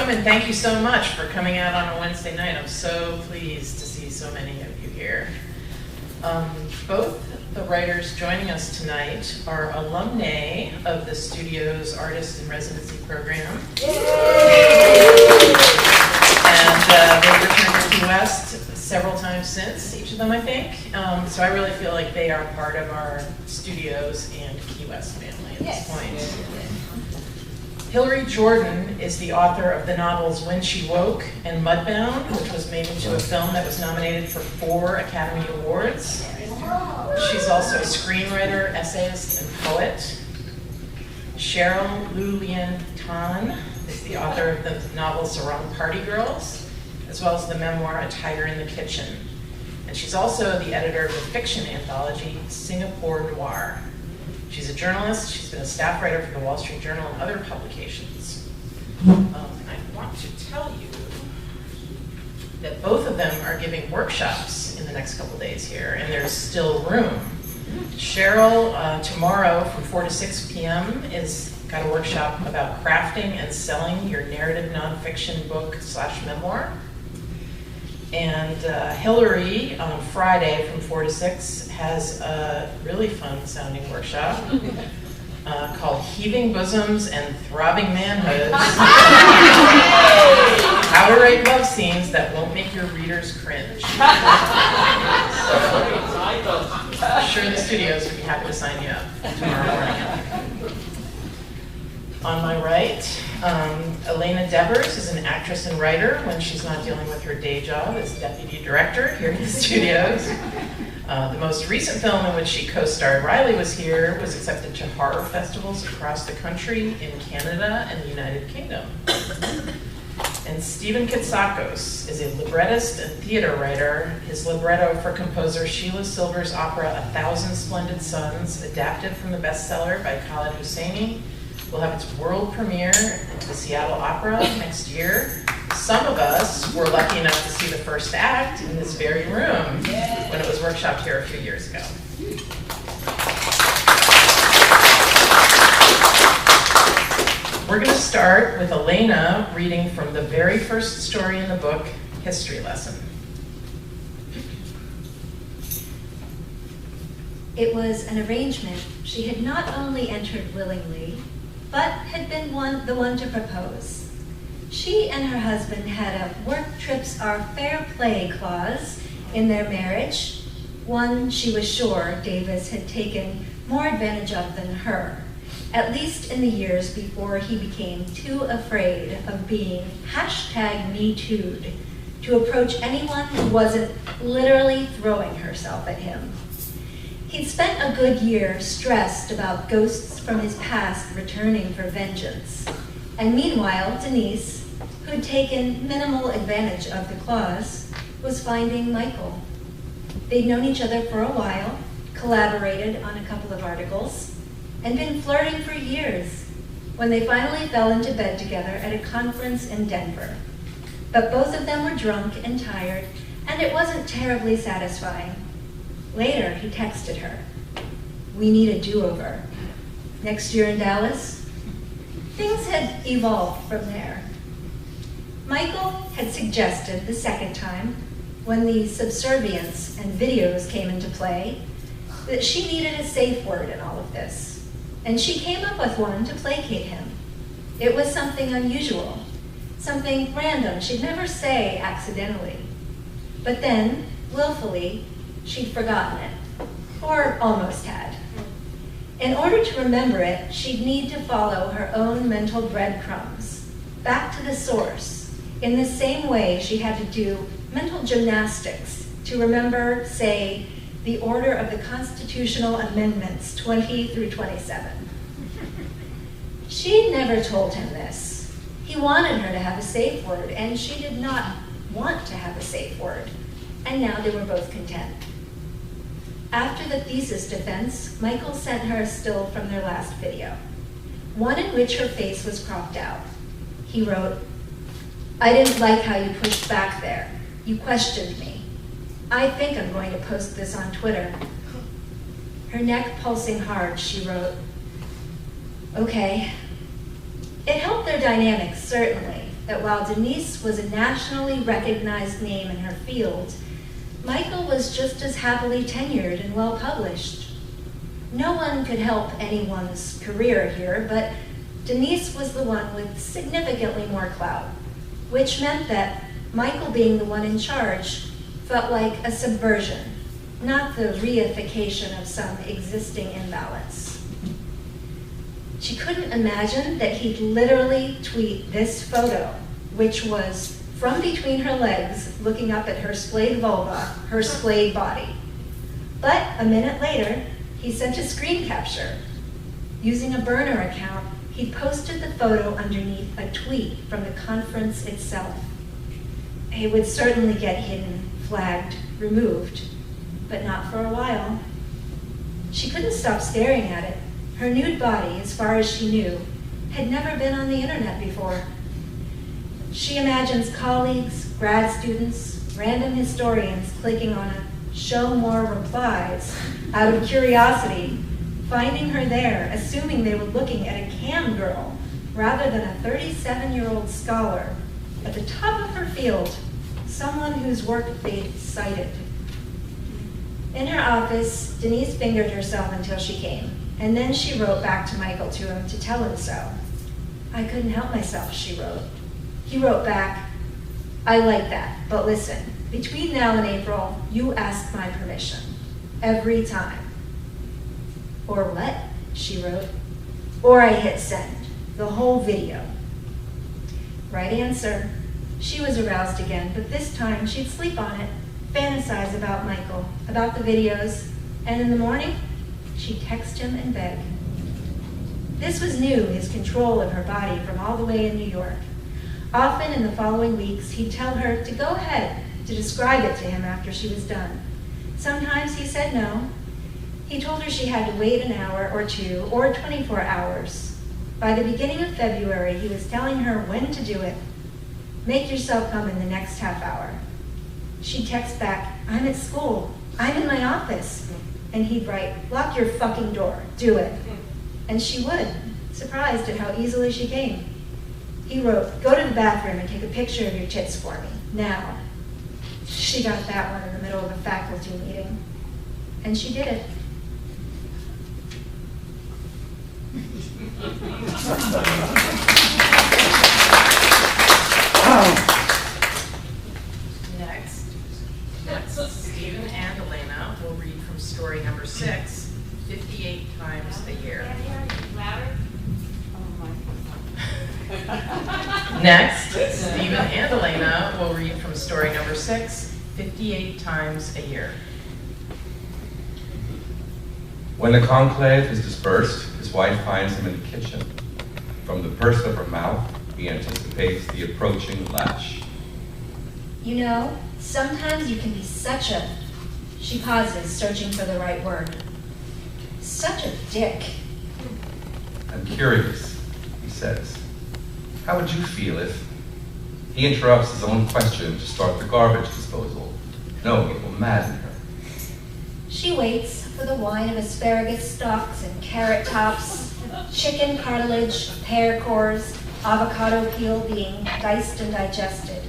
welcome and thank you so much for coming out on a Wednesday night. I'm so pleased to see so many of you here. Both the writers joining us tonight are alumnae of the studio's Artist in Residency program. And they've returned to Key West several times since, each of them I think. So I really feel like they are part of our studios and Key West family at this point. Hillary Jordan is the author of the novels When She Woke and Mudbound, which was made into a film that was nominated for 4 Academy Awards. She's also a screenwriter, essayist, and poet. Cheryl Lu-Lien is the author of the novel Sarong Party Girls, as well as the memoir A Tiger in the Kitchen. And she's also the editor of the fiction anthology Singapore Noir. She's a journalist. She's been a staff writer for the Wall Street Journal and other publications. I want to tell you that both of them are giving workshops in the next couple days here, and there's still room. Cheryl, tomorrow from 4 to 6 p.m. is got a workshop about crafting and selling your narrative nonfiction book / memoir. And Hillary, on Friday from 4 to 6, has a really fun sounding workshop called Heaving Bosoms and Throbbing Manhoods. How to write love scenes that won't make your readers cringe. So, I'm sure the studios would be happy to sign you up tomorrow morning. On my right, Elena Debers is an actress and writer when she's not dealing with her day job as deputy director here at the studios. The most recent film in which she co-starred Riley Was Here was accepted to horror festivals across the country in Canada and the United Kingdom. And Stephen Kitsakos is a librettist and theater writer. His libretto for composer Sheila Silver's opera A Thousand Splendid Suns, adapted from the bestseller by Khaled Hosseini, will have its world premiere at the Seattle Opera next year. Some of us were lucky enough to see the first act in this very room when it was workshopped here a few years ago. We're going to start with Elena reading from the very first story in the book, History Lesson. It was an arrangement she had not only entered willingly, but had been the one to propose. She and her husband had a work trips are fair play clause in their marriage, one she was sure Davis had taken more advantage of than her, at least in the years before he became too afraid of being #MeToo'd to approach anyone who wasn't literally throwing herself at him. He'd spent a good year stressed about ghosts from his past returning for vengeance. And meanwhile, Denise, who'd taken minimal advantage of the clause, was finding Michael. They'd known each other for a while, collaborated on a couple of articles, and been flirting for years when they finally fell into bed together at a conference in Denver. But both of them were drunk and tired, and it wasn't terribly satisfying. Later, he texted her, "We need a do-over. Next year in Dallas?" Things had evolved from there. Michael had suggested the second time, when the subservience and videos came into play, that she needed a safe word in all of this. And she came up with one to placate him. It was something unusual, something random she'd never say accidentally. But then, willfully, she'd forgotten it, or almost had. In order to remember it, she'd need to follow her own mental breadcrumbs, back to the source, in the same way she had to do mental gymnastics to remember, say, the order of the constitutional amendments 20 through 27. She'd never told him this. He wanted her to have a safe word, and she did not want to have a safe word, and now they were both content. After the thesis defense, Michael sent her a still from their last video, one in which her face was cropped out. He wrote, "I didn't like how you pushed back there. You questioned me. I think I'm going to post this on Twitter." Her neck pulsing hard, she wrote, "Okay." It helped their dynamics, certainly, that while Denise was a nationally recognized name in her field, Michael was just as happily tenured and well-published. No one could help anyone's career here, but Denise was the one with significantly more clout, which meant that Michael being the one in charge felt like a subversion, not the reification of some existing imbalance. She couldn't imagine that he'd literally tweet this photo, which was from between her legs, looking up at her splayed vulva, her splayed body. But a minute later, he sent a screen capture. Using a burner account, he posted the photo underneath a tweet from the conference itself. It would certainly get hidden, flagged, removed, but not for a while. She couldn't stop staring at it. Her nude body, as far as she knew, had never been on the internet before. She imagines colleagues, grad students, random historians clicking on a show more replies out of curiosity, finding her there, assuming they were looking at a cam girl rather than a 37-year-old scholar at the top of her field, someone whose work they'd cited. In her office, Denise fingered herself until she came, and then she wrote back to Michael to him to tell him so. "I couldn't help myself," she wrote. He wrote back, "I like that, but listen, between now and April, you ask my permission. Every time." "Or what?" she wrote. "Or I hit send. The whole video." Right answer. She was aroused again, but this time she'd sleep on it, fantasize about Michael, about the videos, and in the morning, she'd text him and beg. This was new, his control of her body from all the way in New York. Often in the following weeks, he'd tell her to go ahead, to describe it to him after she was done. Sometimes he said no. He told her she had to wait an hour or two, or 24 hours. By the beginning of February, he was telling her when to do it. "Make yourself come in the next half hour." She'd text back, "I'm at school. I'm in my office." And he'd write, "Lock your fucking door. Do it." And she would, surprised at how easily she came. He wrote, "Go to the bathroom and take a picture of your tits for me, now." She got that one in the middle of a faculty meeting. And she did it. Next, Stephen and Elena will read from story number 6, 58 times a year. Next, Stephen and Elena will read from story number 6, 58 times a year. When the conclave is dispersed, his wife finds him in the kitchen. From the purse of her mouth, he anticipates the approaching lash. "You know, sometimes you can be such a..." She pauses, searching for the right word. "Such a dick." "I'm curious," he says. "How would you feel if..." He interrupts his own question to start the garbage disposal, knowing it will madden her. She waits for the wine of asparagus stalks and carrot tops, chicken cartilage, pear cores, avocado peel being diced and digested.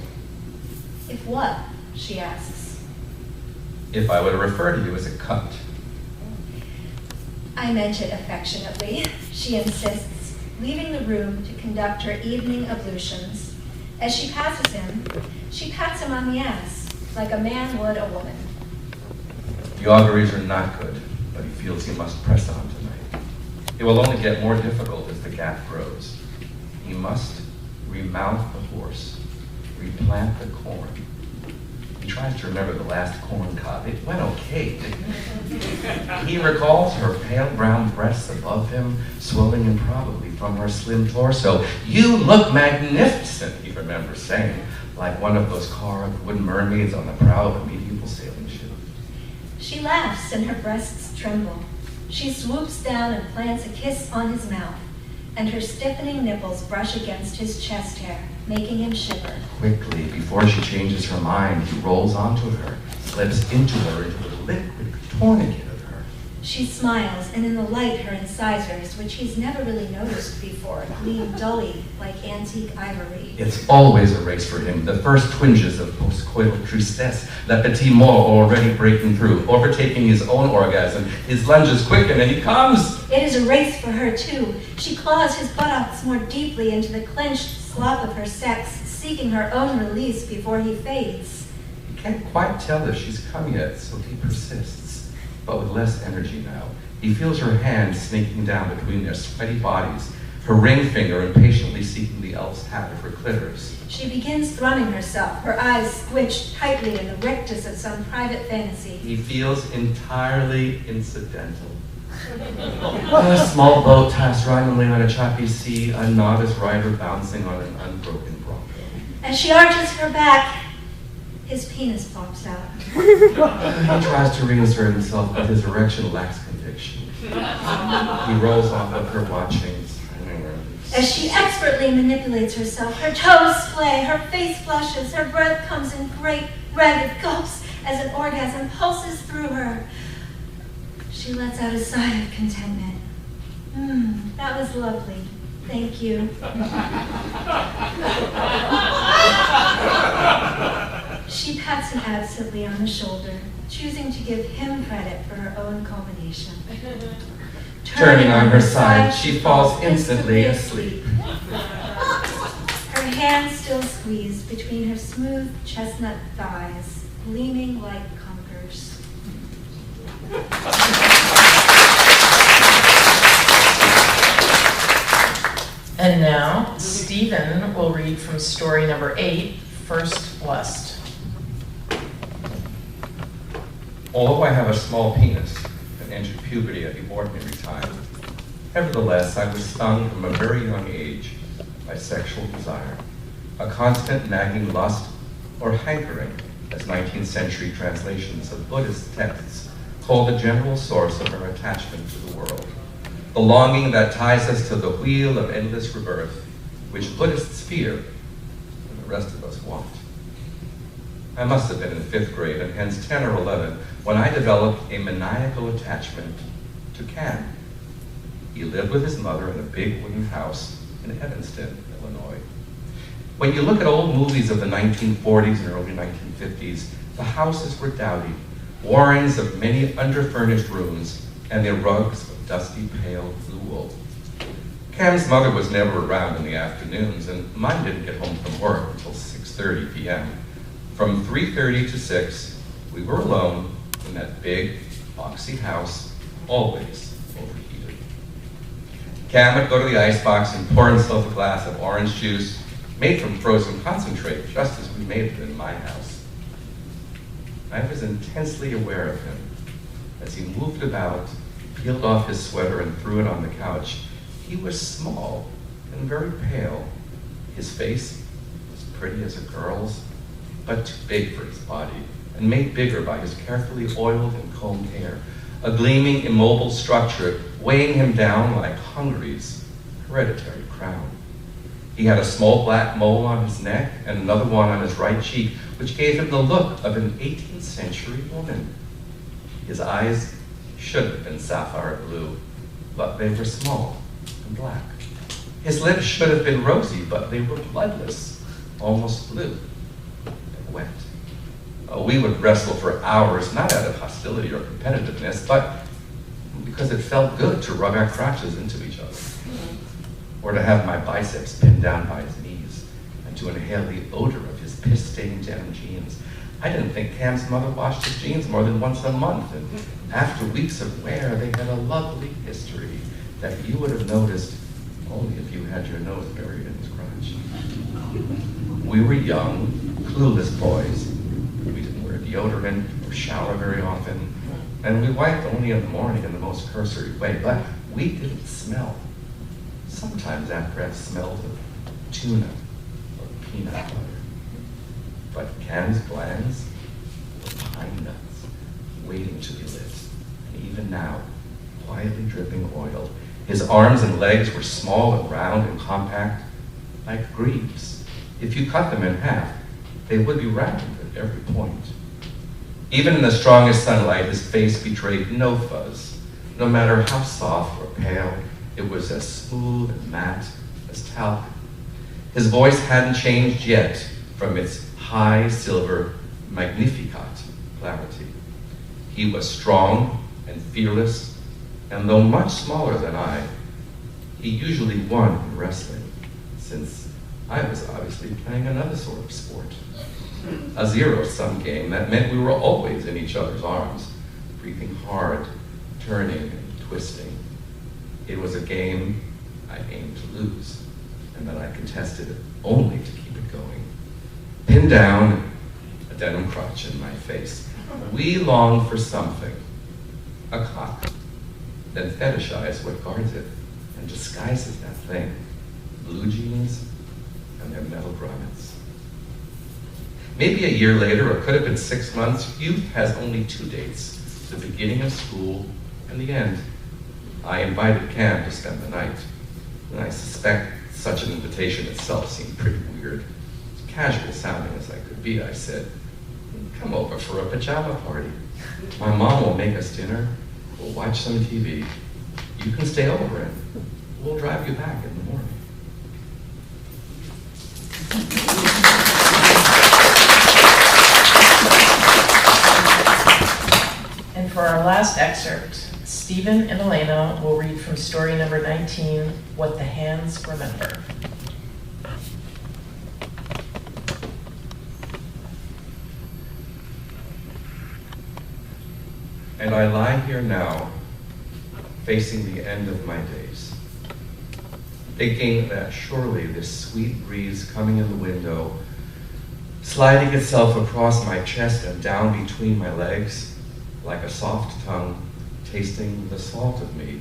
"If what?" she asks. "If I were to refer to you as a cunt." "I meant it affectionately," she insists, leaving the room to conduct her evening ablutions. As she passes him, she pats him on the ass, like a man would a woman. The auguries are not good, but he feels he must press on tonight. It will only get more difficult as the gap grows. He must remount the horse, replant the corn. He tries to remember the last corn cob. It went okay, didn't it? He recalls her pale brown breasts above him, swelling improbably from her slim torso. "You look magnificent," he remembers saying, like one of those carved wooden mermaids on the prow of a medieval sailing ship. She laughs and her breasts tremble. She swoops down and plants a kiss on his mouth, and her stiffening nipples brush against his chest hair, making him shiver. Quickly, before she changes her mind, he rolls onto her, slips into her into a liquid tourniquet of her. She smiles, and in the light her incisors, which he's never really noticed before, gleam dully like antique ivory. It's always a race for him. The first twinges of postcoital tristesse, le petit mot already breaking through, overtaking his own orgasm. His lunges quicken and he comes. It is a race for her, too. She claws his buttocks more deeply into the clenched slop of her sex, seeking her own release before he fades. He can't quite tell if she's come yet, so he persists. But with less energy now. He feels her hand snaking down between their sweaty bodies, her ring finger impatiently seeking the elf's hat of her clitoris. She begins thrumming herself, her eyes squished tightly in the rictus of some private fantasy. He feels entirely incidental. A small boat tossed randomly on a choppy sea, a novice rider bouncing on an unbroken bronco. As she arches her back, his penis pops out. He tries to reinsert himself, but his erection lacks conviction. He rolls off of her watching. As she expertly manipulates herself, her toes splay, her face flushes, her breath comes in great, ragged gulps as an orgasm pulses through her. She lets out a sigh of contentment. That was lovely. Thank you. She pats him absently on the shoulder, choosing to give him credit for her own culmination. Turning on her side, she falls instantly asleep. Her hands still squeezed between her smooth chestnut thighs, gleaming like conkers. And now, Stephen will read from story number 8, First Lust. Although I have a small penis and entered puberty at the ordinary time, nevertheless I was stung from a very young age by sexual desire, a constant nagging lust or hankering, as 19th century translations of Buddhist texts call the general source of our attachment to the world. The longing that ties us to the wheel of endless rebirth, which Buddhists fear and the rest of us want. I must have been in 5th grade, and hence 10 or 11, when I developed a maniacal attachment to Cam. He lived with his mother in a big wooden house in Evanston, Illinois. When you look at old movies of the 1940s and early 1950s, the houses were dowdy, warrens of many underfurnished rooms, and their rugs of dusty, pale blue wool. Cam's mother was never around in the afternoons, and mine didn't get home from work until 6:30 p.m. From 3:30 to 6, we were alone in that big, boxy house, always overheated. Cam would go to the icebox and pour himself a glass of orange juice made from frozen concentrate, just as we made it in my house. I was intensely aware of him as he moved about, peeled off his sweater and threw it on the couch. He was small and very pale. His face was pretty as a girl's, but too big for his body, and made bigger by his carefully oiled and combed hair, a gleaming, immobile structure weighing him down like Hungary's hereditary crown. He had a small black mole on his neck and another one on his right cheek, which gave him the look of an 18th century woman. His eyes should have been sapphire blue, but they were small and black. His lips should have been rosy, but they were bloodless, almost blue, and wet. We would wrestle for hours, not out of hostility or competitiveness, but because it felt good to rub our crotches into each other, or to have my biceps pinned down by his knees, and to inhale the odor of his piss-stained denim jeans. I didn't think Cam's mother washed his jeans more than once a month, and after weeks of wear, they had a lovely history that you would have noticed only if you had your nose buried in his crotch. We were young, clueless boys. We didn't wear deodorant or shower very often, and we wiped only in the morning in the most cursory way, but we didn't smell. Sometimes that breath smelled of tuna or peanut butter. But Cam's glands were pine nuts, waiting to be lit. And even now, quietly dripping oil, his arms and legs were small and round and compact, like greaves. If you cut them in half, they would be round at every point. Even in the strongest sunlight, his face betrayed no fuzz. No matter how soft or pale, it was as smooth and matte as talc. His voice hadn't changed yet from its high silver Magnificat clarity. He was strong and fearless, and though much smaller than I, he usually won in wrestling, since I was obviously playing another sort of sport. A zero-sum game that meant we were always in each other's arms, breathing hard, turning and twisting. It was a game I aimed to lose, and that I contested only to keep it going. Pinned down, a denim crutch in my face, we longed for something, a cock, then fetishize what guards it and disguises that thing, blue jeans and their metal grommets. Maybe a year later, or it could have been 6 months, youth has only 2 dates, the beginning of school and the end. I invited Cam to spend the night, and I suspect such an invitation itself seemed pretty weird. As casual sounding as I could be, I said, "Come over for a pajama party. My mom will make us dinner, we'll watch some TV. You can stay over and we'll drive you back in the morning." And for our last excerpt, Stephen and Elena will read from story number 19, What the Hands Remember. And I lie here now, facing the end of my days, thinking that surely this sweet breeze coming in the window, sliding itself across my chest and down between my legs, like a soft tongue tasting the salt of me,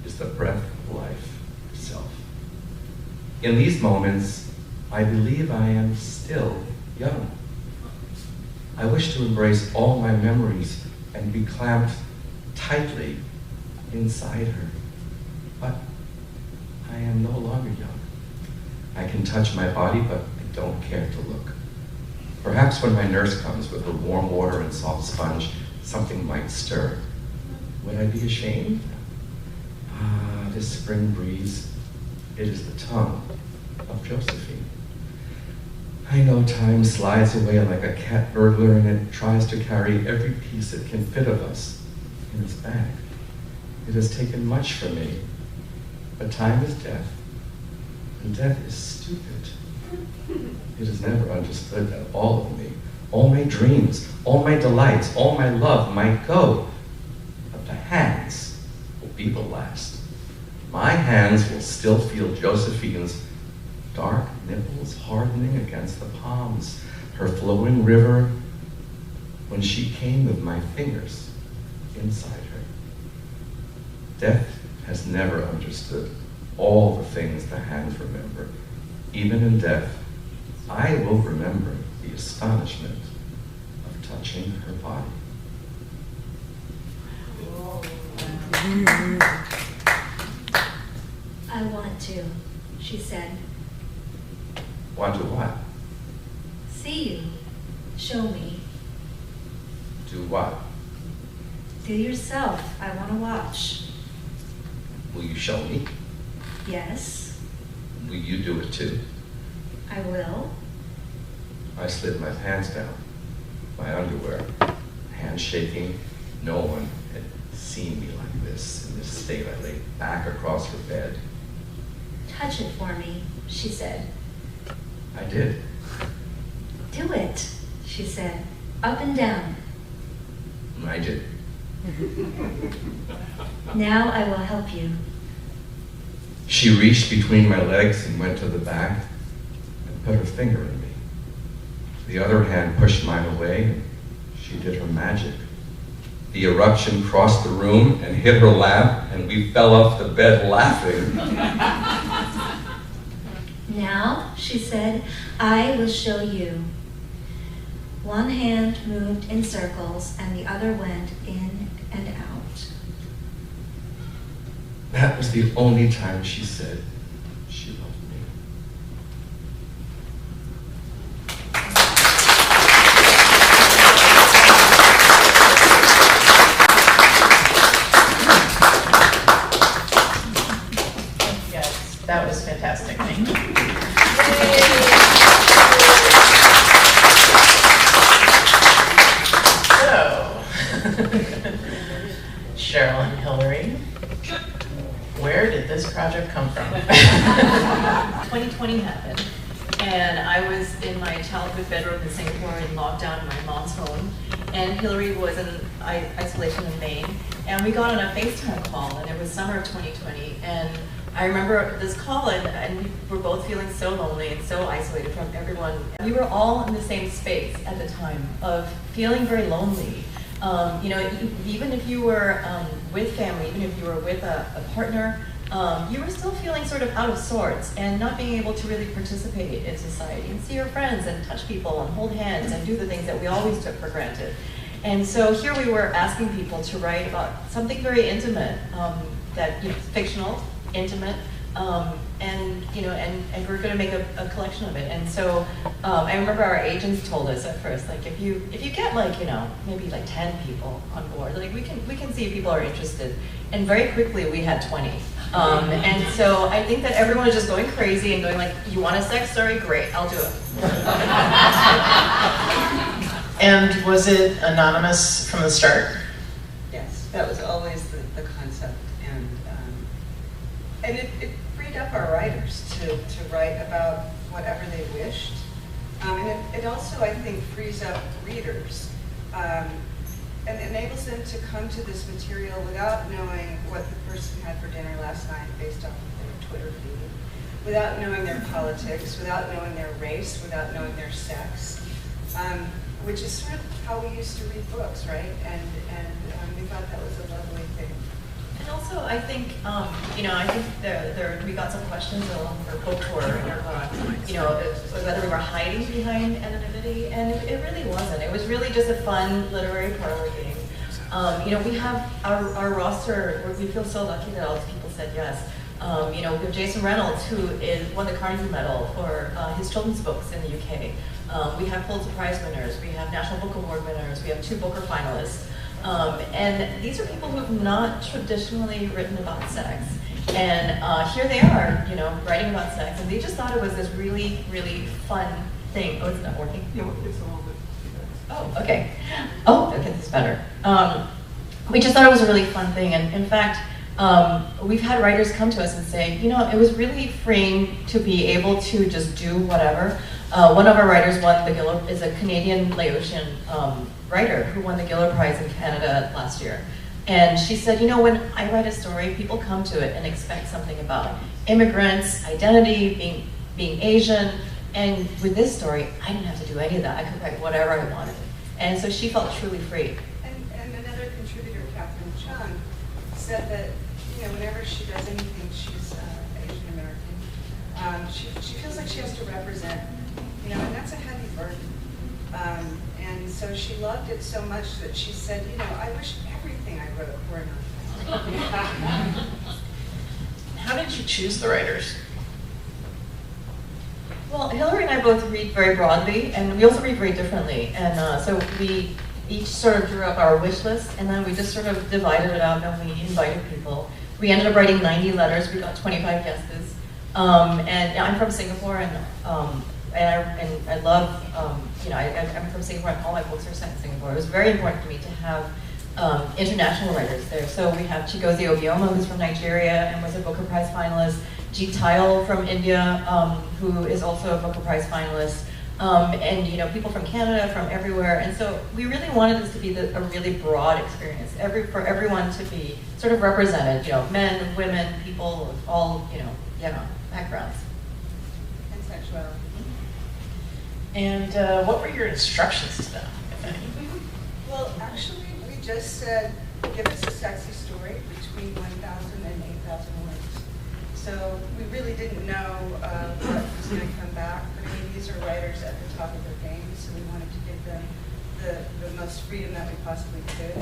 is the breath of life itself. In these moments, I believe I am still young. I wish to embrace all my memories and be clamped tightly inside her. But I am no longer young. I can touch my body, but I don't care to look. Perhaps when my nurse comes with her warm water and soft sponge, something might stir. Would I be ashamed? Ah, this spring breeze, it is the tongue of Josephine. I know time slides away like a cat burglar, and it tries to carry every piece it can fit of us in its bag. It has taken much from me, but time is death, and death is stupid. It has never understood that all of me, all my dreams, all my delights, all my love might go, but the hands will be the last. My hands will still feel Josephine's dark nipples hardening against the palms, her flowing river when she came with my fingers inside her. Death has never understood all the things the hands remember. Even in death, I will remember the astonishment of touching her body. I want to, she said. Want to what? See you. Show me. Do what? Do yourself. I want to watch. Will you show me? Yes, Will you do it too? I will. I slid my pants down, my underwear, hands shaking. No one had seen me like this. In this state, I lay back across her bed. Touch it for me, she said. I did. Do it, she said. Up and down. I did. Now I will help you. She reached between my legs and went to the back and put her finger in me. The other hand pushed mine away, and she did her magic. The eruption crossed the room and hit her lap, and we fell off the bed laughing. Now, she said, I will show you. One hand moved in circles, and the other went in and out. That was the only time she said she loved me. have come from. 2020 happened, and I was in my childhood bedroom in Singapore in lockdown in my mom's home, and Hillary was in isolation in Maine, and we got on a FaceTime call, and it was summer of 2020, and I remember this call, and we were both feeling so lonely and so isolated from everyone. We were all in the same space at the time of feeling very lonely. You know, even if you were with family, even if you were with a partner, you were still feeling sort of out of sorts and not being able to really participate in society and see your friends and touch people and hold hands and do the things that we always took for granted. And so here we were asking people to write about something very intimate, that, you know, fictional, intimate, and you know, and we're going to make a collection of it. And so I remember our agents told us at first, like, if you get, like, you know, maybe like 10 people on board, like, we can see if people are interested. And very quickly we had 20. And so I think that everyone is just going crazy and going like, you want a sex story? Great, I'll do it. And was it anonymous from the start? Yes, that was always the concept, and it freed up our writers to write about whatever they wished, and it also, I think, frees up readers and enables them to come to this material without knowing what the person had for dinner last night based off of their Twitter feed, without knowing their politics, without knowing their race, without knowing their sex. Which is sort of how we used to read books, right? And we thought that was a lovely thing. And also, I think, you know, I think we got some questions along our book tour, you know, whether we were hiding behind anonymity, and it really wasn't. It was really just a fun literary parlor game. You know, we have our roster, where we feel so lucky that all these people said yes. You know, we have Jason Reynolds, who won the Carnegie Medal for his children's books in the UK. We have Pulitzer Prize winners, we have National Book Award winners, we have 2 Booker finalists. And these are people who have not traditionally written about sex. And here they are, you know, writing about sex, and they just thought it was this really, really fun thing. Oh, it's not working? Yeah, it's a little bit. Oh, okay. Oh, okay, this is better. We just thought it was a really fun thing, and in fact, we've had writers come to us and say, you know, it was really freeing to be able to just do whatever. One of our writers won the Giller, is a Canadian Laotian writer who won the Giller Prize in Canada last year. And she said, you know, when I write a story, people come to it and expect something about immigrants, identity, being Asian, and with this story, I didn't have to do any of that. I could write whatever I wanted. And so she felt truly free. And another contributor, Catherine Chung, said that, you know, whenever she does anything, she's Asian American, she feels like she has to represent, you know, and that's a heavy burden. And so she loved it so much that she said, you know, I wish everything I wrote were non-fiction. How did you choose the writers? Well, Hillary and I both read very broadly, and we also read very differently. And so we each sort of drew up our wish list, and then we just sort of divided it up, and we invited people. We ended up writing 90 letters. We got 25 guesses. And I'm from Singapore, and I love, you know, I'm from Singapore, and all my books are set in Singapore. It was very important to me to have international writers there. So we have Chigozie Obioma, who's from Nigeria and was a Booker Prize finalist, Jeet Tile from India, who is also a Booker Prize finalist, and, you know, people from Canada, from everywhere. And so we really wanted this to be a really broad experience, for everyone to be sort of represented, you know, men, women, people of all, you know, backgrounds. And sexuality. And what were your instructions to them, if any? Well, actually, we just said, give us a sexy story between 1,000 and 8,000 words. So we really didn't know what was going to come back. But I mean, these are writers at the top of their game, so we wanted to give them the most freedom that we possibly could.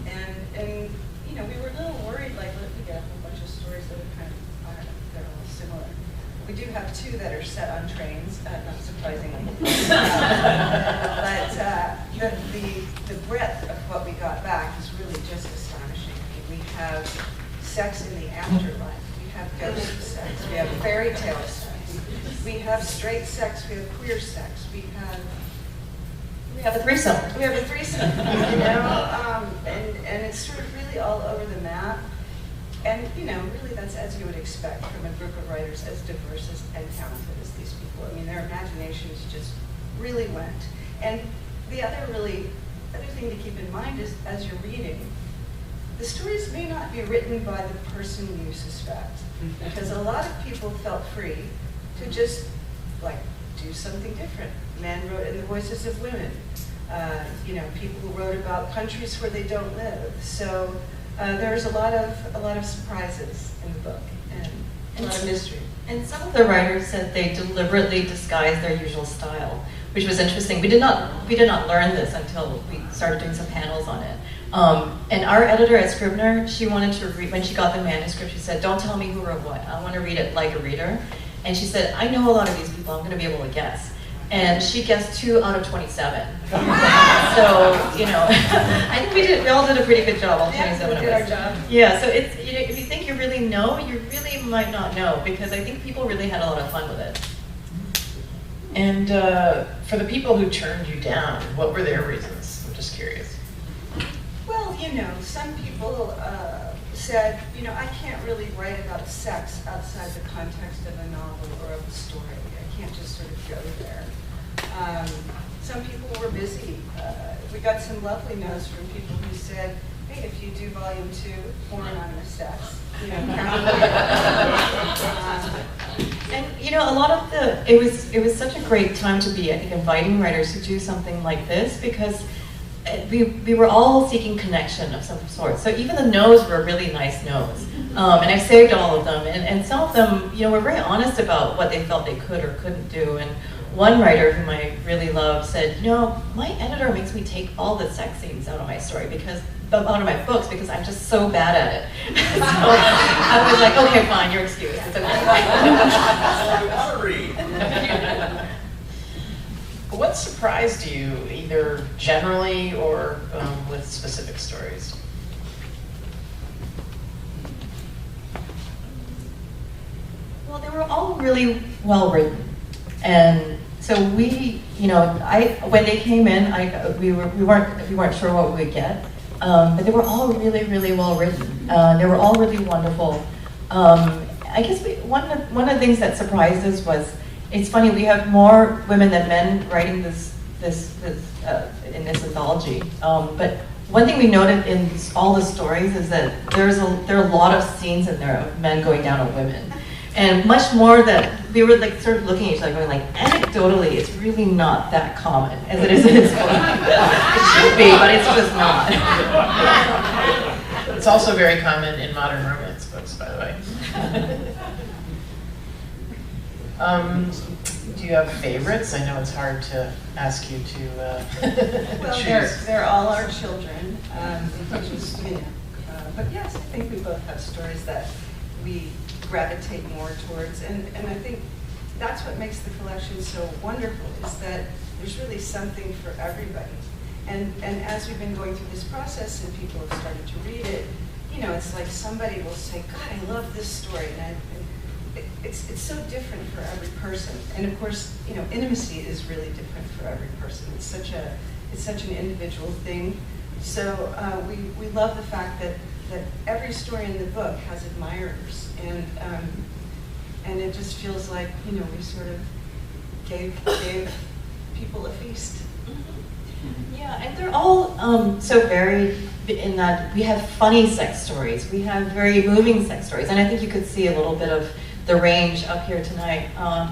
And you know, we were a little worried, like, what if we get a whole bunch of stories that are kind of, I don't know, they're all similar. We do have 2 that are set on trains, not surprisingly. But the breadth of what we got back is really just astonishing. We have sex in the afterlife. We have ghost sex. We have fairy tale sex. We have straight sex. We have queer sex. We have a threesome. We have a threesome. You know, and it's sort of really all over the map. And, you know, really that's as you would expect from a group of writers as diverse and talented as these people. I mean, their imaginations just really went. And the other thing to keep in mind is, as you're reading, the stories may not be written by the person you suspect, because a lot of people felt free to just, like, do something different. Men wrote in the voices of women. You know, people who wrote about countries where they don't live. So there's a lot of surprises in the book and a lot of mystery. And some of the writers said they deliberately disguised their usual style, which was interesting. We did not learn this until we started doing some panels on it. And our editor at Scribner, she wanted to read, when she got the manuscript, she said, "Don't tell me who wrote what. I want to read it like a reader." And she said, "I know a lot of these people. I'm going to be able to guess." And she guessed 2 out of 27. So, you know, I think we all did a pretty good job, all 27 of us. We did our job. Yeah, so it's, you know, if you think you really know, you really might not know, because I think people really had a lot of fun with it. And for the people who turned you down, what were their reasons? I'm just curious. Well, you know, some people said, you know, I can't really write about sex outside the context of a novel or of a story. I can't just sort of go there. Some people were busy. We got some lovely notes from people who said, hey, if you do volume 2, more anonymous sex, you know, And you know, a lot of it was such a great time to be, I think, inviting writers to do something like this, because we were all seeking connection of some sort. So even the no's were really nice no's. And I saved all of them. And some of them, you know, were very honest about what they felt they could or couldn't do. And one writer whom I really love said, you know, my editor makes me take all the sex scenes out of my story, out of my books, because I'm just so bad at it. So I was like, okay, fine, you're excused. It's okay. What surprised you, either generally or with specific stories? Well, they were all really well written, and so we, you know, when they came in, we weren't sure what we would get, but they were all really, really well written. They were all really wonderful. I guess one of the things that surprised us was, it's funny, we have more women than men writing in this anthology. But one thing we noted in all the stories is that there are a lot of scenes in there of men going down on women, and much more that we were like sort of looking at each other, going like, anecdotally, it's really not that common as it is in this book. It should be, but it's just not. It's also very common in modern romance books, by the way. Do you have favorites? I know it's hard to ask you to well, choose. they're all our children, which is, you know, but yes, I think we both have stories that we gravitate more towards, and I think that's what makes the collection so wonderful, is that there's really something for everybody. And as we've been going through this process and people have started to read it, you know, it's like somebody will say, God, I love this story, and it's so different for every person. And of course, you know, intimacy is really different for every person. It's such an individual thing. So we love the fact that every story in the book has admirers, and it just feels like, you know, we sort of gave people a feast. Yeah, and they're all so varied in that we have funny sex stories, we have very moving sex stories, and I think you could see a little bit of the range up here tonight.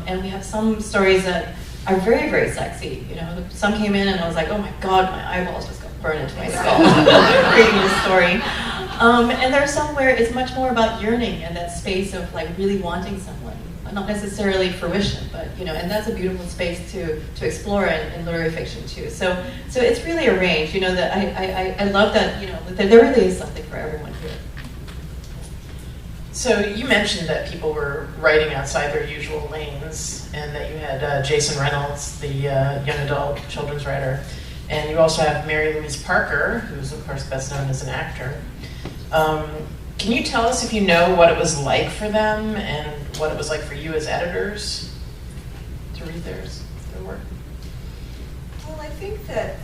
And we have some stories that are very, very sexy. You know, some came in and I was like, oh my God, my eyeballs just got burned into my skull reading this story. And there's some where it's much more about yearning and that space of like really wanting someone, not necessarily fruition, but you know, and that's a beautiful space to explore in literary fiction too. So it's really a range. You know, that I love that. You know, that there really is something for everyone here. So you mentioned that people were writing outside their usual lanes, and that you had Jason Reynolds, the young adult children's writer, and you also have Mary Louise Parker, who's of course best known as an actor. Can you tell us if you know what it was like for them and what it was like for you as editors to read their work? Well, I think that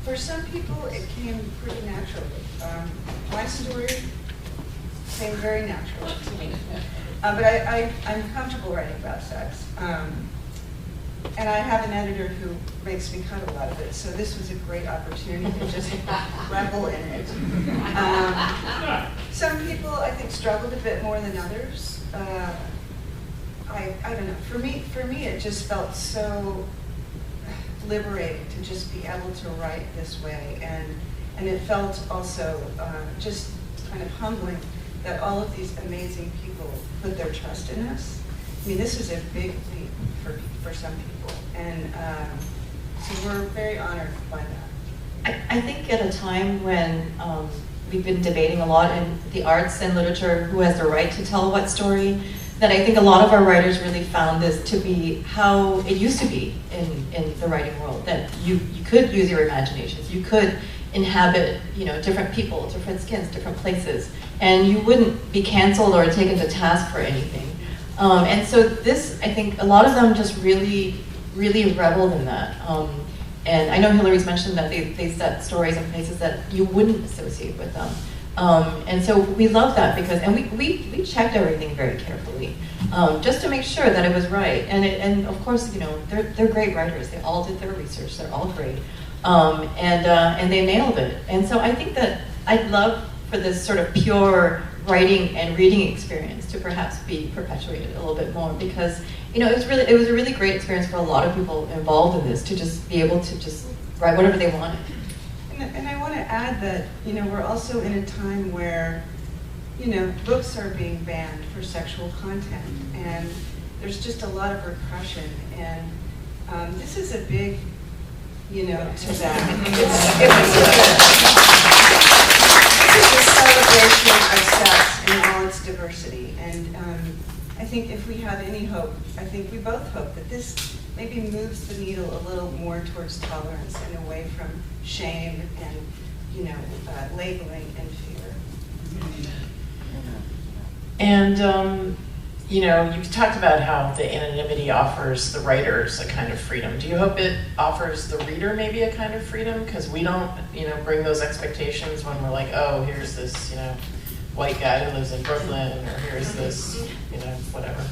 for some people it came pretty naturally. My story came very natural to me. But I'm comfortable writing about sex. And I have an editor who makes me cut a lot of it, so this was a great opportunity to just revel in it. Some people, I think, struggled a bit more than others. I don't know. For me, it just felt so liberating to just be able to write this way, and it felt also just kind of humbling that all of these amazing people put their trust in us. I mean, this was a big leap for some people, and so we're very honored by that. I think at a time when we've been debating a lot in the arts and literature who has the right to tell what story, that I think a lot of our writers really found this to be how it used to be in the writing world, that you could use your imaginations, you could inhabit, different people, different skins, different places, and you wouldn't be canceled or taken to task for anything. And so this, I think, a lot of them just really, really reveled in that. And I know Hillary's mentioned that they set stories in places that you wouldn't associate with them. And so we love that because, and we checked everything very carefully, just to make sure that it was right. And of course, they're great writers. They all did their research. They're all great. And they nailed it. And so I think that I'd love for this sort of pure writing and reading experience to perhaps be perpetuated a little bit more, because it was a really great experience for a lot of people involved in this to just be able to just write whatever they wanted. And I want to add that we're also in a time where books are being banned for sexual content, and there's just a lot of repression, and this is a big to that. It's a celebration of sex in all its diversity, and I think if we have any hope, I think we both hope that this maybe moves the needle a little more towards tolerance and away from shame and labeling and fear. And you've talked about how the anonymity offers the writers a kind of freedom. Do you hope it offers the reader maybe a kind of freedom? Because we don't, bring those expectations when we're like, oh, here's this, white guy who lives in Brooklyn, or here's this, whatever.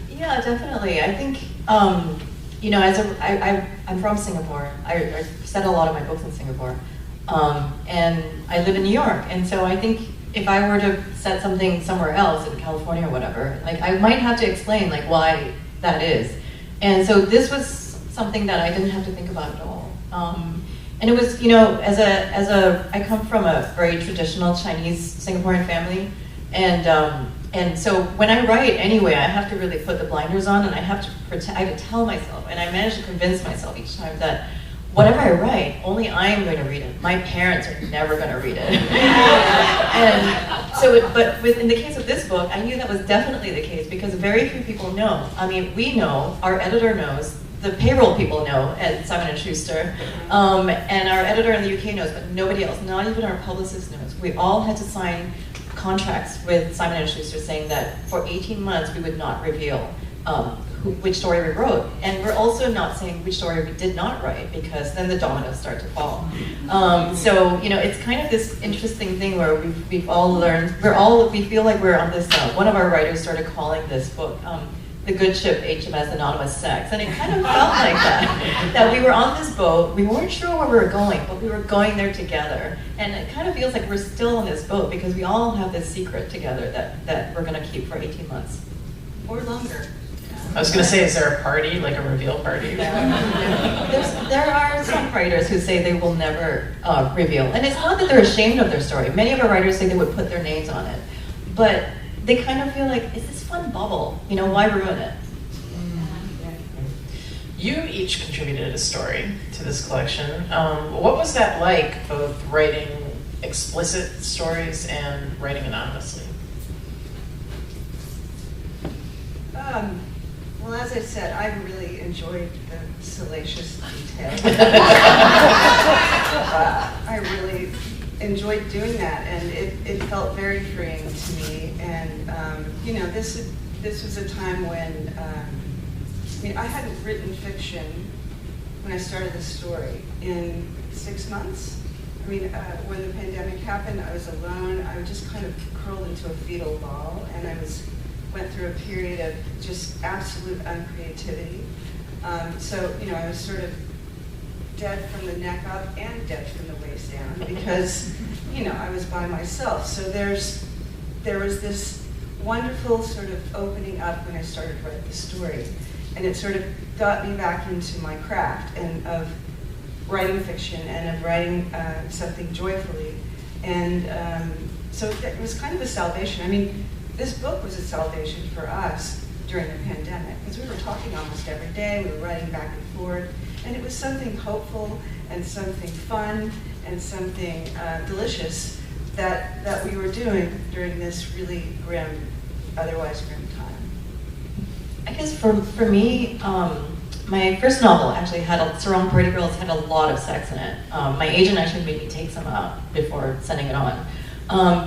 Yeah, definitely. I think, I'm from Singapore. I set a lot of my books in Singapore, and I live in New York, and so I think if I were to set something somewhere else in California or whatever, I might have to explain why that is. And so this was something that I didn't have to think about at all. And it was, I come from a very traditional Chinese Singaporean family, and so when I write anyway, I have to really put the blinders on, and I have to pretend, I have to tell myself, and I manage to convince myself each time that whatever I write, only I am going to read it. My parents are never going to read it. And so, in the case of this book, I knew that was definitely the case because very few people know. I mean, we know, our editor knows, the payroll people know at Simon & Schuster, and our editor in the UK knows, but nobody else, not even our publicist knows. We all had to sign contracts with Simon & Schuster saying that for 18 months we would not reveal which story we wrote. And we're also not saying which story we did not write, because then the dominoes start to fall. So, it's kind of this interesting thing where we've all learned, we feel like we're on this, one of our writers started calling this book, The Good Ship HMS Anonymous Sex. And it kind of felt like that we were on this boat, we weren't sure where we were going, but we were going there together. And it kind of feels like we're still on this boat because we all have this secret together that we're gonna keep for 18 months. Or longer. I was going to say, is there a party, like a reveal party? There are some writers who say they will never reveal. And it's not that they're ashamed of their story. Many of our writers say they would put their names on it. But they kind of feel like, is this fun bubble? Why ruin it? You each contributed a story to this collection. What was that like, both writing explicit stories and writing anonymously? Well, as I said, I really enjoyed the salacious detail. I really enjoyed doing that, and it felt very freeing to me. And this was a time when I hadn't written fiction when I started the story in 6 months, I mean, when the pandemic happened, I was alone. I was just kind of curled into a fetal ball, and went through a period of just absolute uncreativity. So, you know, I was sort of dead from the neck up and dead from the waist down because, you know, I was by myself. So there was this wonderful sort of opening up when I started to write the story. And it sort of got me back into my craft and of writing fiction and of writing something joyfully. And so it was kind of a salvation. I mean, this book was a salvation for us during the pandemic because we were talking almost every day, we were writing back and forth, and it was something hopeful and something fun and something delicious that we were doing during this really grim, otherwise grim time. I guess for me, my first novel actually had Sarong Pretty Girls had a lot of sex in it. My agent actually made me take some out before sending it on.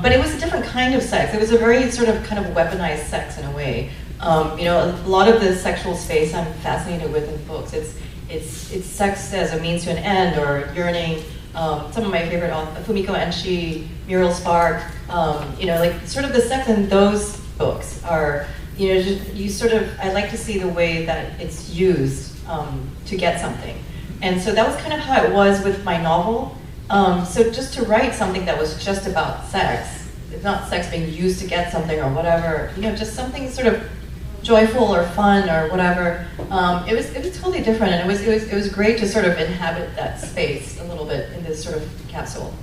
But it was a different kind of sex. It was a very sort of kind of weaponized sex in a way. You know, a lot of the sexual space I'm fascinated with in books. It's sex as a means to an end, or yearning. Some of my favorite, Fumiko Enshi, Muriel Spark. You know, like sort of the sex in those books are, you know, I like to see the way that it's used to get something. And so that was kind of how it was with my novel. So just to write something that was just about sex, it's not sex being used to get something or whatever, you know, just something sort of joyful or fun or whatever. It was totally different, and it was great to sort of inhabit that space a little bit in this sort of capsule.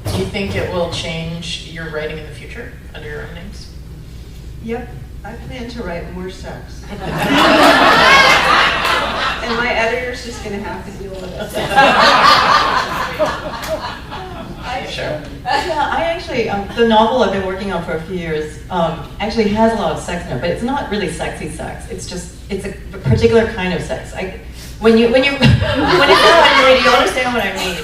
Do you think it will change your writing in the future under your own names? Yep, I plan to write more sex. And my editor's just going to have to deal with it. Sure. Yeah, I actually, the novel I've been working on for a few years actually has a lot of sex in it, but it's not really sexy sex. It's a particular kind of sex. When it's not on you understand what I mean.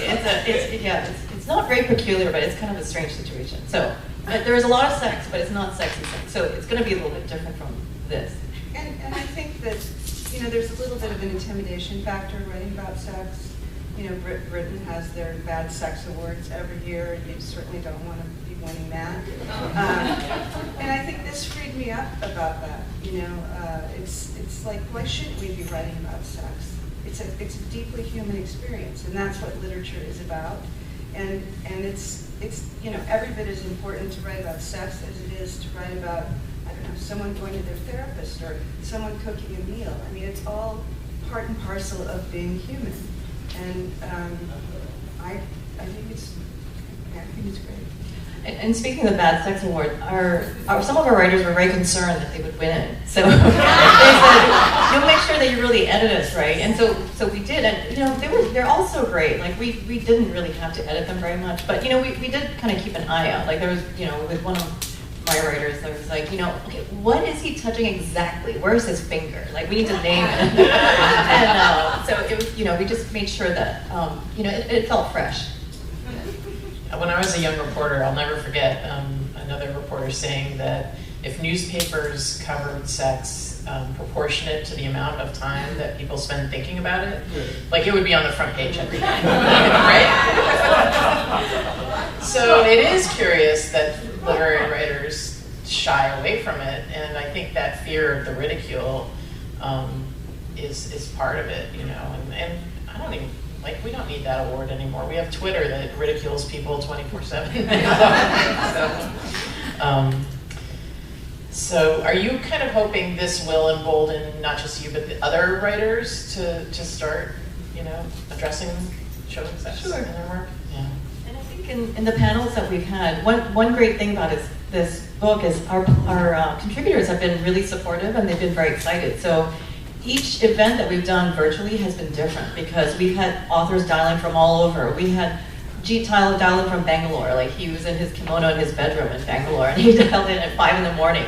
It's not very peculiar, but it's kind of a strange situation. So there is a lot of sex, but it's not sexy sex. So it's going to be a little bit different from this. And I think that, you know, there's a little bit of an intimidation factor writing about sex. You know, Britain has their bad sex awards every year, and you certainly don't want to be winning that. And I think this freed me up about that. You know, it's like, why shouldn't we be writing about sex? It's a deeply human experience, and that's what literature is about. And it's you know, every bit as important to write about sex as it is to write about, I don't know, someone going to their therapist or someone cooking a meal. I mean, it's all part and parcel of being human. And I think it's great. And speaking of the Bad Sex Award, some of our writers were very concerned that they would win it. So they said, "You'll make sure that you really edit us right." And so we did. And you know, they're all so great. Like we didn't really have to edit them very much, but you know, we did kind of keep an eye out. Like there was, you know, with one of my writers, I was like, you know, okay, what is he touching exactly? Where's his finger? Like, we need to name it. And so it was, you know, we just made sure that, you know, it felt fresh. When I was a young reporter, I'll never forget another reporter saying that if newspapers covered sex proportionate to the amount of time that people spend thinking about it, like it would be on the front page every day, right? So it is curious that literary writers shy away from it, and I think that fear of the ridicule is part of it, you know, and I don't even, like, we don't need that award anymore. We have Twitter that ridicules people 24/7. So are you kind of hoping this will embolden not just you, but the other writers to start, you know, addressing showing sex in their work? Yeah. And I think in the panels that we've had, one great thing about this book is our contributors have been really supportive, and they've been very excited. So each event that we've done virtually has been different because we've had authors dialing from all over. We had Jeet dial in from Bangalore, like he was in his kimono in his bedroom in Bangalore, and he dialed in at 5 in the morning.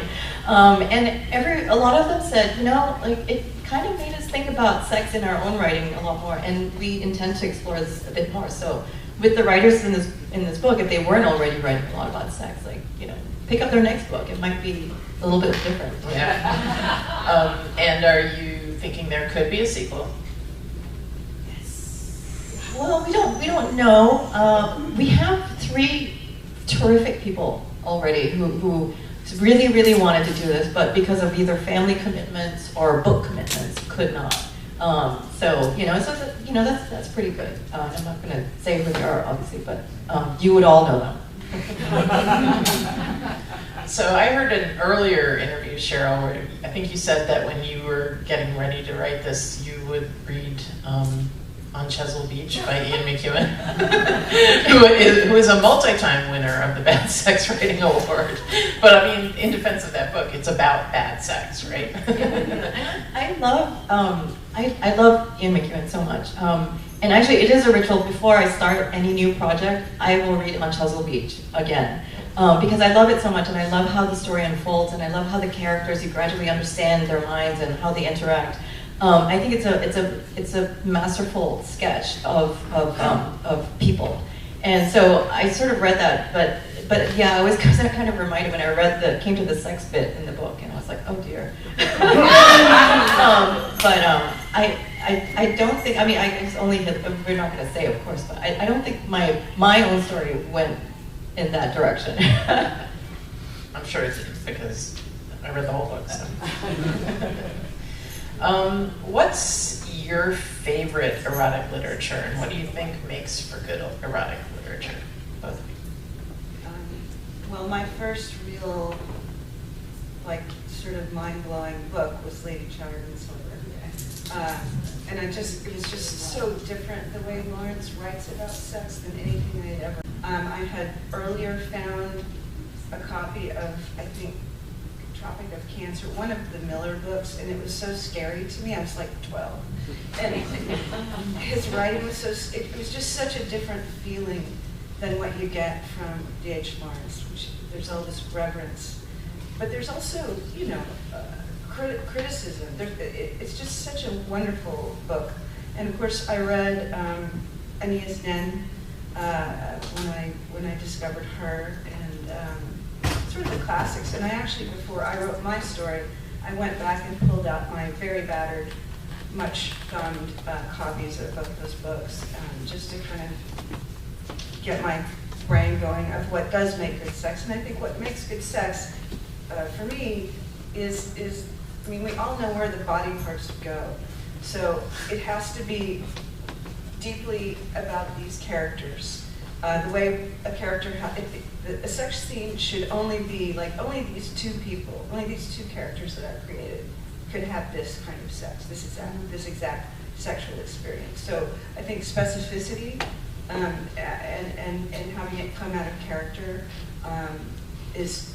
And a lot of them said, you know, like it kind of made us think about sex in our own writing a lot more, and we intend to explore this a bit more. So with the writers in this book, if they weren't already writing a lot about sex, like, you know, pick up their next book. It might be a little bit different. Yeah. And are you thinking there could be a sequel? Well, we don't don't know. We have 3 terrific people already who really, really wanted to do this, but because of either family commitments or book commitments, could not. So that's pretty good. I'm not going to say who they are, obviously, but you would all know them. So I heard an earlier interview, Cheryl, where I think you said that when you were getting ready to write this, you would read On Chesil Beach by Ian McEwan, who is a multi-time winner of the Bad Sex Writing Award. But I mean, in defense of that book, it's about bad sex, right? I love Ian McEwan so much. And actually, it is a ritual. Before I start any new project, I will read On Chesil Beach again. Because I love it so much, and I love how the story unfolds, and I love how the characters, you gradually understand their minds and how they interact. I think it's a masterful sketch of people, and so I sort of read that, but yeah, I was kind of reminded when I came to the sex bit in the book, and I was like, oh dear. I don't think, I mean, I just only we're not going to say, of course, but I don't think my own story went in that direction. I'm sure it's because I read the whole book. So. What's your favorite erotic literature, and what do you think makes for good erotic literature? Both of you. Well, my first real, sort of mind-blowing book was Lady Chattered in Silver. And it was just so different the way Lawrence writes about sex than anything I had ever. I had earlier found a copy of, I think, Tropic of Cancer, one of the Miller books, and it was so scary to me. I was like 12. And his writing was it was just such a different feeling than what you get from D.H. Lawrence, which there's all this reverence. But there's also, criticism. It's just such a wonderful book. And of course, I read Aeneas Nen when I discovered her, and sort of the classics. And I actually, before I wrote my story, I went back and pulled out my very battered, much thumbed copies of both those books, just to kind of get my brain going of what does make good sex. And I think what makes good sex, for me, is I mean, we all know where the body parts go. So it has to be deeply about these characters. The way a character, a sex scene should only be only these 2 people, only these 2 characters that I've created could have this kind of sex, this exact sexual experience. So I think specificity and having it come out of character is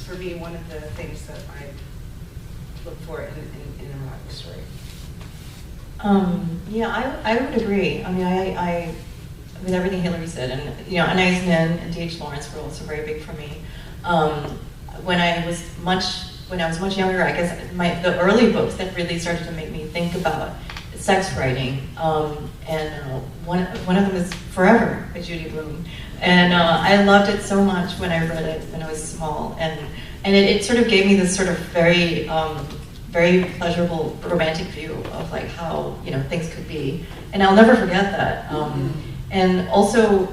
for me one of the things that I look for in an erotic story. Yeah, I would agree. I mean, I with everything Hillary said, and Aeneas Nen and D.H. Lawrence were also very big for me. When I was much younger, I guess the early books that really started to make me think about sex writing, and one of them is Forever by Judy Blume, and I loved it so much when I read it when I was small, and it sort of gave me this sort of very very pleasurable romantic view of how things could be, and I'll never forget that. And also,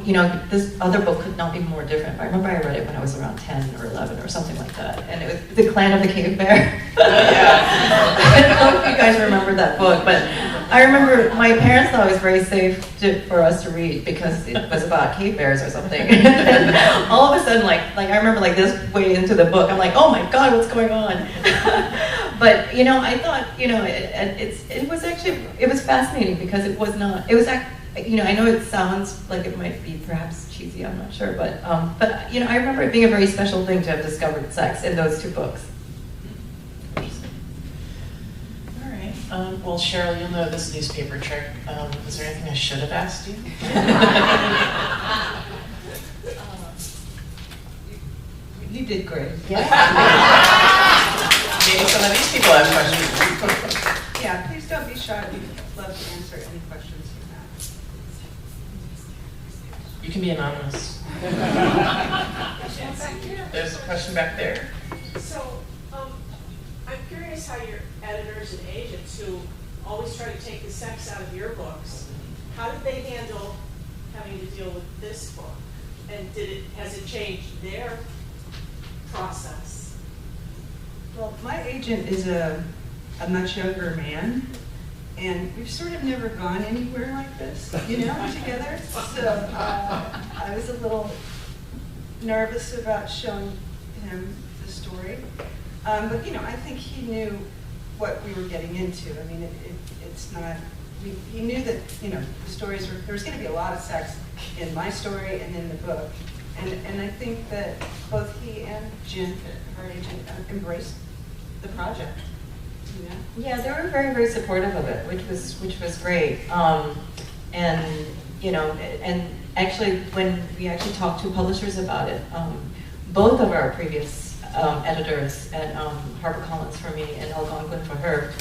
this other book could not be more different. I remember I read it when I was around 10 or 11 or something like that, and it was The Clan of the Cave Bear. I don't know if you guys remember that book, but I remember my parents thought it was very safe for us to read because it was about cave bears or something. And all of a sudden, I remember this way into the book, I'm like, oh my God, what's going on? But I thought, it was fascinating because it was not. It was I know it sounds like it might be perhaps cheesy, I'm not sure, but I remember it being a very special thing to have discovered sex in those 2 books. All right. Well, Cheryl, you'll know this newspaper trick. Is there anything I should have asked you? You did great. Yeah. Maybe some of these people have questions. Yeah, please don't be shy. We'd love to answer any questions you have. You can be anonymous. There's a question back there. So, I'm curious how your editors and agents who always try to take the sex out of your books, how did they handle having to deal with this book? And has it changed their process? Well, my agent is a much younger man, and we've sort of never gone anywhere like this, together. So I was a little nervous about showing him the story. But, I think he knew what we were getting into. I mean, it's not, he knew that, the stories were, there was going to be a lot of sex in my story and in the book. And I think that both he and Jen, our agent, embraced the project. Yeah, they were very, very supportive of it, which was great. And actually, when we actually talked to publishers about it, both of our previous editors at HarperCollins for me and Algonquin for her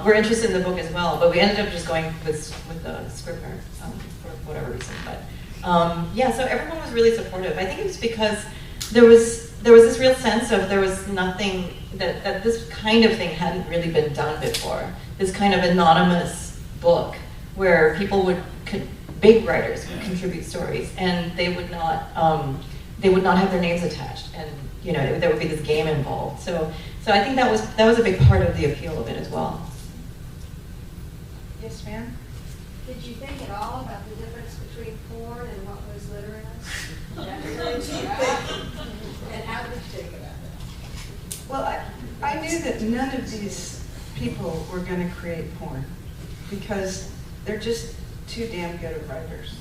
were interested in the book as well. But we ended up just going with the Scribner for whatever reason. But so everyone was really supportive. I think it was because there was this real sense of there was nothing that this kind of thing hadn't really been done before. This kind of anonymous book where people big writers would contribute stories, and they would not have their names attached, and there would be this game involved. So I think that was a big part of the appeal of it as well. Yes, ma'am. Did you think at all about the difference between porn and what was literary? And how did you think about that? Well, I knew that none of these people were going to create porn because they're just too damn good at writers,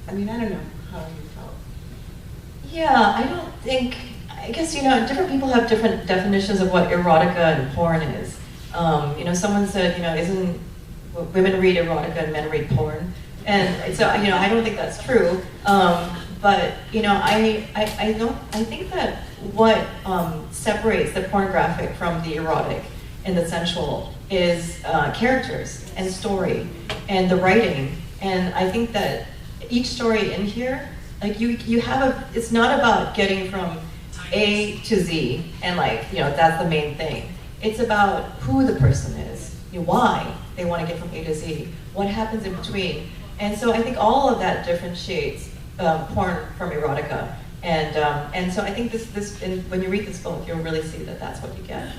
I mean, I don't know how you felt. Yeah, I guess, different people have different definitions of what erotica and porn is. Someone said, isn't women read erotica and men read porn? And so, I don't think that's true. But, I think that what separates the pornographic from the erotic and the sensual is characters and story and the writing. And I think that each story in here, like you have it's not about getting from A to Z and that's the main thing. It's about who the person is, why they want to get from A to Z, what happens in between. And so I think all of that differentiates porn from erotica. And so I think when you read this book, you'll really see that that's what you get.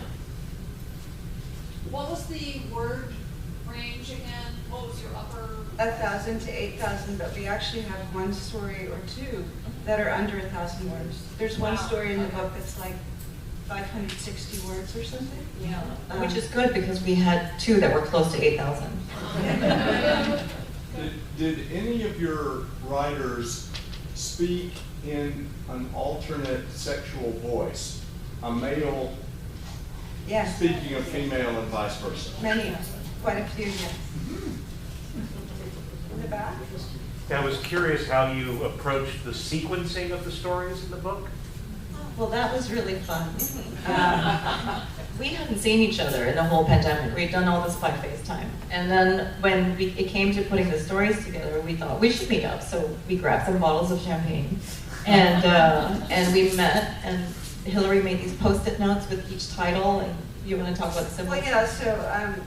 What was the word range again? What was your upper? 1,000 to 8,000, but we actually have one story or two that are under 1,000 words. There's one story in the book that's like 560 words or something. Yeah, which is good because we had two that were close to 8,000. Did any of your writers speak in an alternate sexual voice? A male Yes. speaking of female and vice versa? Many, quite a few, yes. In the back? I was curious how you approached the sequencing of the stories in the book. Well, that was really fun. We hadn't seen each other in the whole pandemic. We'd done all this by FaceTime. And then when it came to putting the stories together, we thought we should meet up. So we grabbed some bottles of champagne and we met, and Hillary made these Post-it notes with each title, and you want to talk about the symbols? Well, yeah, so,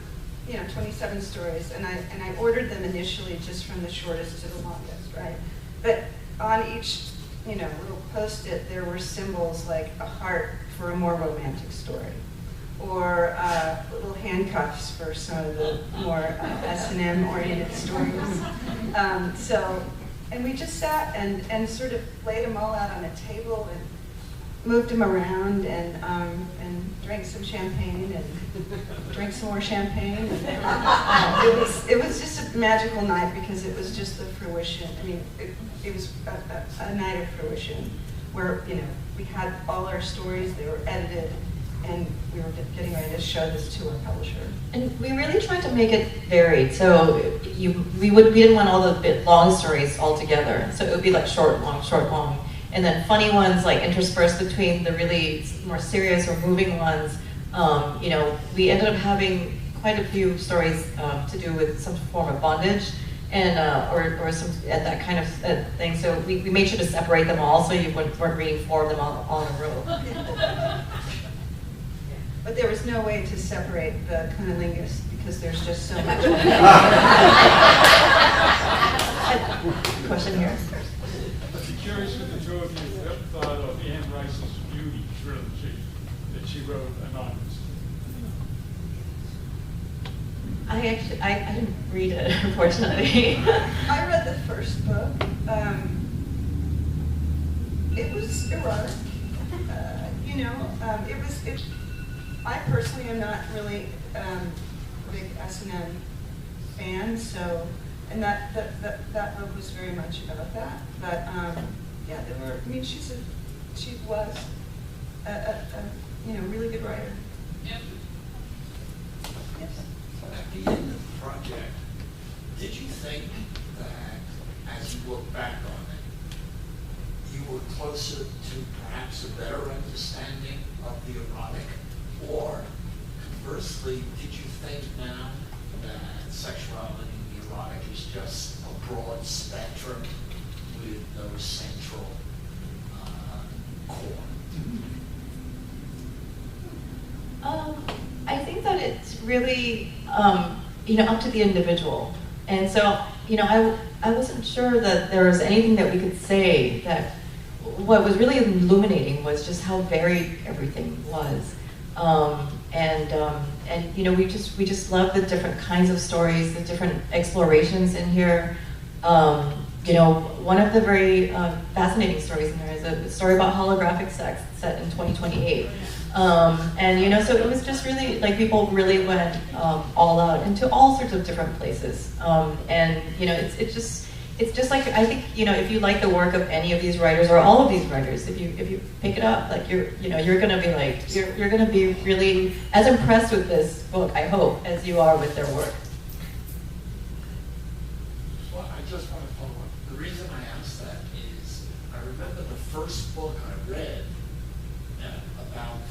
27 stories, and I ordered them initially just from the shortest to the longest, right? But on each, little Post-it, there were symbols like a heart for a more romantic story, or little handcuffs for some of the more S&M oriented stories. And we just sat and sort of laid them all out on a table and moved them around and drank some champagne and drank some more champagne. It was just a magical night because it was just the fruition. I mean, it was a night of fruition where, we had all our stories, they were edited, and we were getting ready to show this to our publisher. And we really tried to make it varied. So we didn't want all the long stories all together. So it would be like short, long. And then funny ones like interspersed between the really more serious or moving ones. We ended up having quite a few stories to do with some form of bondage and or some that kind of thing. So we made sure to separate them all so you weren't reading four of them all in a row. But there was no way to separate the cunnilingus because there's just so much. she wrote anonymously? I didn't read it, unfortunately. I read the first book. It was erotic. I personally am not really a big S&M fan, so, and that book was very much about that. But yeah, she was a really good writer. Yes. At the end of the project, did you think that as you look back on it, you were closer to perhaps a better understanding of the erotic? Or conversely, did you think now that sexuality and the erotic is just a broad spectrum with no central core? I think that it's really, up to the individual. And so, I wasn't sure that there was anything that we could say that what was really illuminating was just how varied everything was. We just love the different kinds of stories, the different explorations in here. One of the very fascinating stories in there is a story about holographic sex set in 2028. So it was just really, like, people really went all out into all sorts of different places. It's just like, I think, if you like the work of any of these writers or all of these writers, if you pick it up, like, you're gonna be like, you're gonna be really as impressed with this book, I hope, as you are with their work. Well, I just want to follow up. The reason I asked that is I remember the first book I read about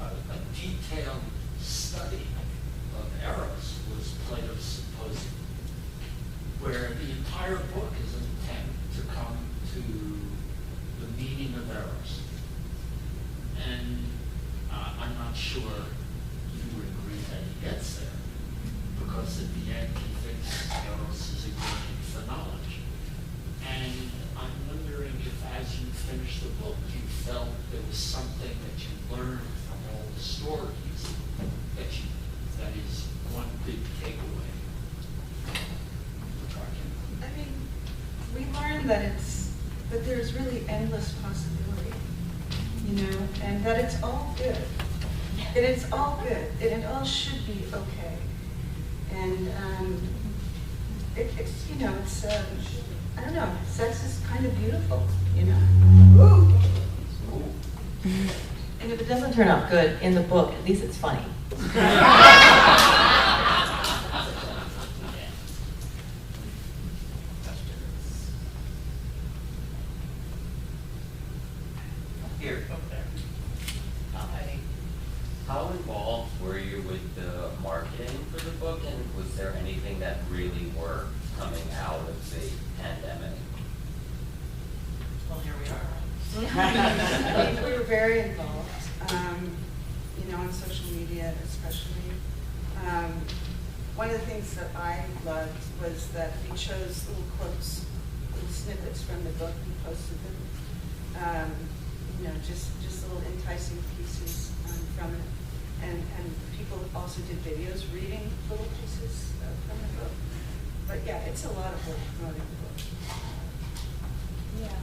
a detailed study of Eros was Plato's Symposium, where the entire book is an attempt to come to the meaning of Eros. And I'm not sure you would agree that he gets there, because at the end he thinks Eros is a yearning for knowledge. And I'm wondering if as you finish the book, you felt there was something that you learned from all the stories that is one big takeaway. I mean, we learned that there's really endless possibility, and that it's all good. And it's all good, and it all should be okay. And I don't know, sex is kind of beautiful, Ooh. And if it doesn't turn out good in the book, at least it's funny. Here. How involved were you with the marketing for the book, and was there anything that really worked coming out of the pandemic? Well, here we are. We were very involved, on social media especially. One of the things that I loved was that we chose little quotes, little snippets from the book and posted them. Just little enticing pieces from it. And people also did videos reading little pieces from the book. But yeah, it's a lot of work promoting the book. Yeah.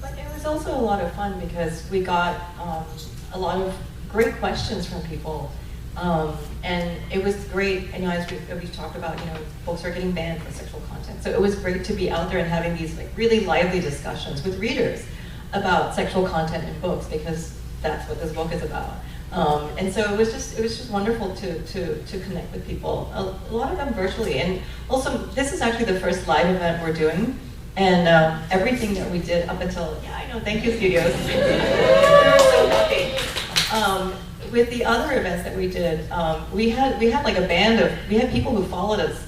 But it was also a lot of fun because we got a lot of great questions from people. And it was great, as we talked about, books are getting banned for sexual content. So it was great to be out there and having these really lively discussions with readers about sexual content in books, because that's what this book is about. And so it was just wonderful to connect with people, a lot of them virtually. And also, this is actually the first live event we're doing. And everything that we did up until, thank you, studios. We're so happy. With the other events that we did, we had like a band of, we had people who followed us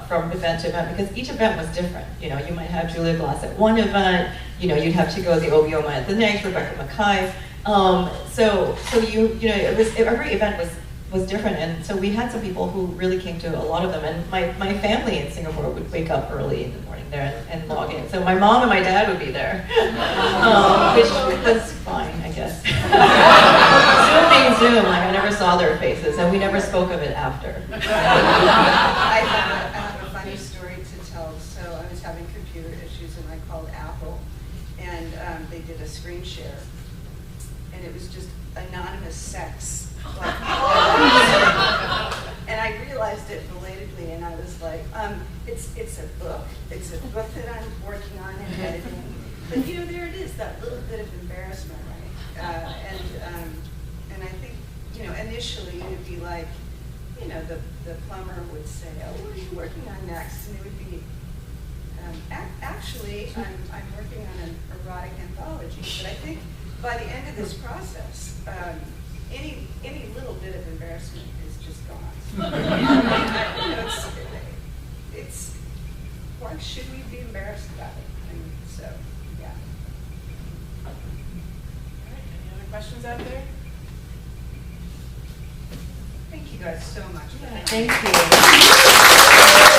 from event to event, because each event was different. You might have Julia Glass at one event, you'd have Chigozie Obioma at the next, Rebecca Mackay. Every event was different, and so we had some people who really came to a lot of them. And my family in Singapore would wake up early in the morning there and log in. So my mom and my dad would be there, which was fine, I guess. Zoom means assume, like, I never saw their faces, and we never spoke of it after. I have a funny story to tell. So I was having computer issues, and I called Apple, and they did a screen share, and it was just anonymous sex. Like, and I realized it belatedly, and I was like, it's a book. It's a book that I'm working on and editing. But you know, there it is, that little bit of embarrassment, right? And I think, you know, initially it would be like, you know, the plumber would say, oh, what are you working on next? And it would be, actually, I'm working on an erotic anthology. But I think by the end of this process, any little bit of embarrassment is just gone. You know, it's why should we be embarrassed about it? I mean, so, yeah. All right, any other questions out there? Thank you guys so much. Thank you.